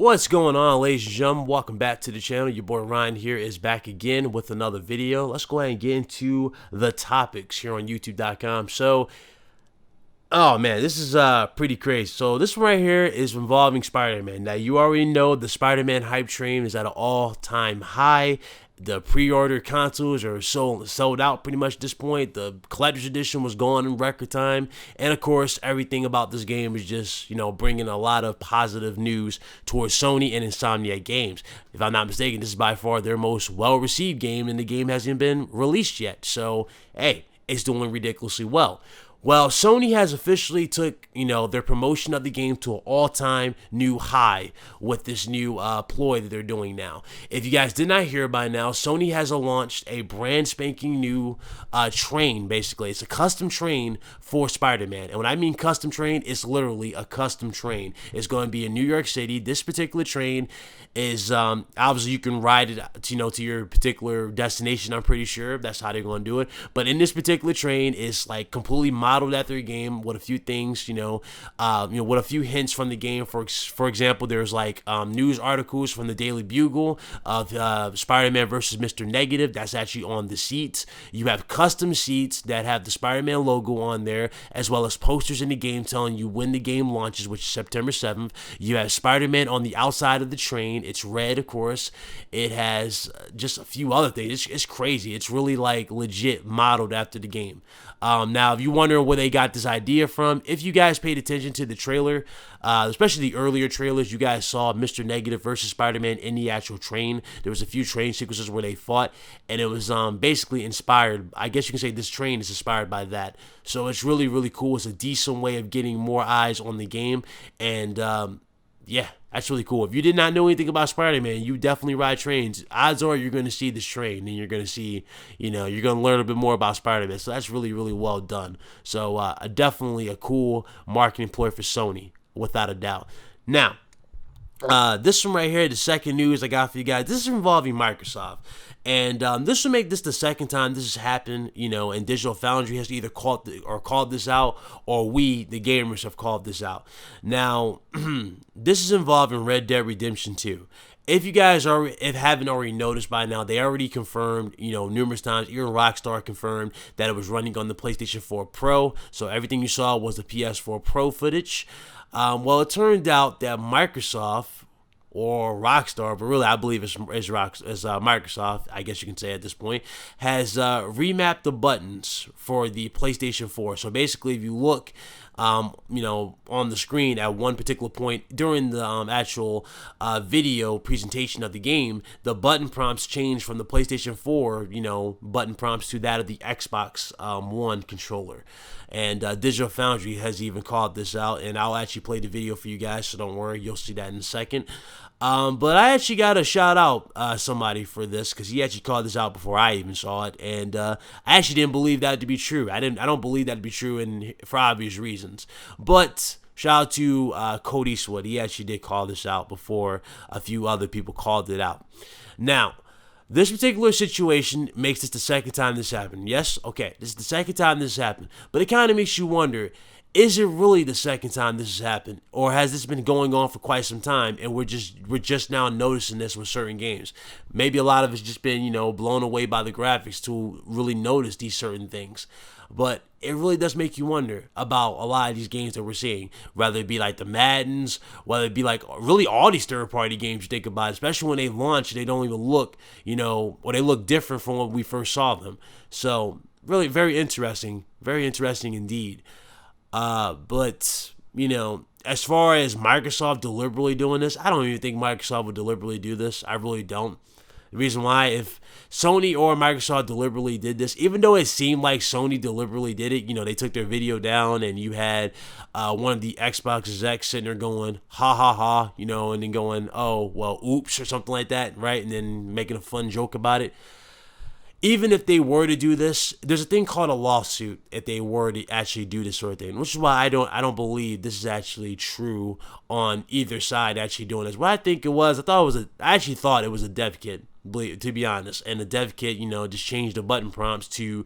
What's going on, ladies and gentlemen? Welcome back to the channel. Your boy Ryan here is back again with another video. Let's go ahead and get into the topics here on youtube.com. Oh man, this is pretty crazy. So this one right here is involving Spider-Man. Now you already know the Spider-Man hype train is at an all-time high. The pre-order consoles are sold out pretty much at this point. The collector's edition was gone in record time, and of course everything about this game is just, bringing a lot of positive news towards Sony and Insomniac Games. If I'm not mistaken, this is by far their most well-received game, and the game hasn't been released yet. So hey, it's doing ridiculously well. Well, Sony has officially took, their promotion of the game to an all-time new high with this new ploy that they're doing now. If you guys did not hear by now, Sony has launched a brand spanking new train, basically. It's a custom train for Spider-Man. And when I mean custom train, it's literally a custom train. It's going to be in New York City. This particular train is, obviously you can ride it, to your particular destination, I'm pretty sure. That's how they're going to do it. But in this particular train, it's like completely modeled after the game with a few things, with a few hints from the game. For example, there's like news articles from the Daily Bugle of Spider-Man versus Mr. Negative. That's actually on the seats. You have custom seats that have the Spider-Man logo on there, as well as posters in the game telling you when the game launches, which is September 7th. You have Spider-Man on the outside of the train. It's red, of course. It has just a few other things. It's crazy. It's really like legit modeled after the game. Now, if you wonder where they got this idea from, if you guys paid attention to the trailer, especially the earlier trailers, you guys saw Mr. Negative versus Spider-Man in the actual train. There was a few train sequences where they fought, and it was basically inspired. I guess you can say this train is inspired by that. So it's really, really cool. It's a decent way of getting more eyes on the game, and yeah, that's really cool. If you did not know anything about Spider-Man, you definitely ride trains. Odds are you're going to see this train, and you're going to see, you're going to learn a bit more about Spider-Man. So that's really, really well done. So definitely a cool marketing ploy for Sony, without a doubt. Now, this one right here, the second news I got for you guys, this is involving Microsoft. And this will make this the second time this has happened, and Digital Foundry has either called this out, or we, the gamers, have called this out. Now, this is involving Red Dead Redemption 2. If you guys haven't already noticed by now, they already confirmed, numerous times, even Rockstar confirmed that it was running on the PlayStation 4 Pro. So everything you saw was the PS4 Pro footage. Well, it turned out that Microsoft, or Rockstar, but really I believe it's Microsoft, I guess you can say at this point, has remapped the buttons for the PlayStation 4. So basically, if you look, on the screen at one particular point during the actual video presentation of the game, the button prompts change from the PlayStation 4, button prompts to that of the Xbox One controller. And Digital Foundry has even called this out, and I'll actually play the video for you guys, so don't worry, you'll see that in a second. But I actually got to shout out somebody for this, because he actually called this out before I even saw it, and I actually didn't believe that to be true. I don't believe that to be true, and for obvious reasons. But shout out to getTHISwork. He actually did call this out before a few other people called it out. Now, this particular situation makes this the second time this happened. Yes, okay, this is the second time this happened, but it kind of makes you wonder, is it really the second time this has happened, or has this been going on for quite some time, and we're just now noticing this with certain games? Maybe a lot of it's just been, blown away by the graphics to really notice these certain things. But it really does make you wonder about a lot of these games that we're seeing, whether it be like the Maddens, whether it be like really all these third-party games you think about, especially when they launch, they don't even look, or they look different from when we first saw them. So really very interesting indeed. But, as far as Microsoft deliberately doing this, I don't even think Microsoft would deliberately do this. I really don't. The reason why, if Sony or Microsoft deliberately did this, even though it seemed like Sony deliberately did it, they took their video down, and you had one of the Xbox execs sitting there going, ha ha ha, and then going, oh, well, oops, or something like that, right? And then making a fun joke about it. Even if they were to do this, there's a thing called a lawsuit if they were to actually do this sort of thing, which is why I don't believe this is actually true on either side actually doing this. What I think it was, I actually thought it was a dev kit, to be honest, and the dev kit, just changed the button prompts to,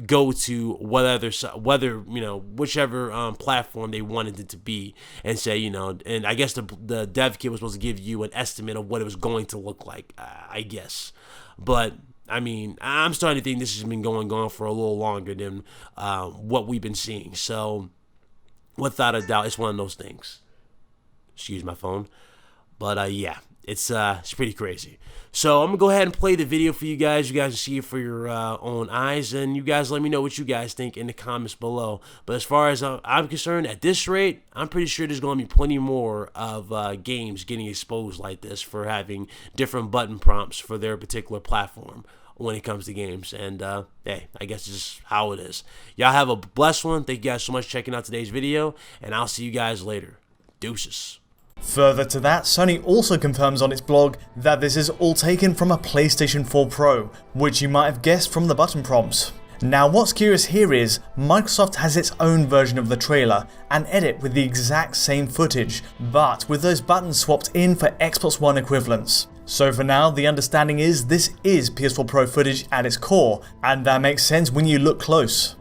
go to whether you know, whichever platform they wanted it to be, and say, you know, and I guess the dev kit was supposed to give you an estimate of what it was going to look like, I guess. But I mean, I'm starting to think this has been going on for a little longer than what we've been seeing. So without a doubt, it's one of those things. Excuse my phone. But yeah, it's pretty crazy. So I'm gonna go ahead and play the video for you guys. You guys can see it for your own eyes, and you guys let me know what you guys think in the comments below. But as far as I'm concerned, at this rate, I'm pretty sure there's gonna be plenty more of games getting exposed like this for having different button prompts for their particular platform when it comes to games. And hey, I guess it's just how it is. Y'all have a blessed one. Thank you guys so much for checking out today's video, and I'll see you guys later. Deuces. Further to that, Sony also confirms on its blog that this is all taken from a PlayStation 4 Pro, which you might have guessed from the button prompts. Now what's curious here is, Microsoft has its own version of the trailer, an edit with the exact same footage, but with those buttons swapped in for Xbox One equivalents. So for now, the understanding is this is PS4 Pro footage at its core, and that makes sense when you look close.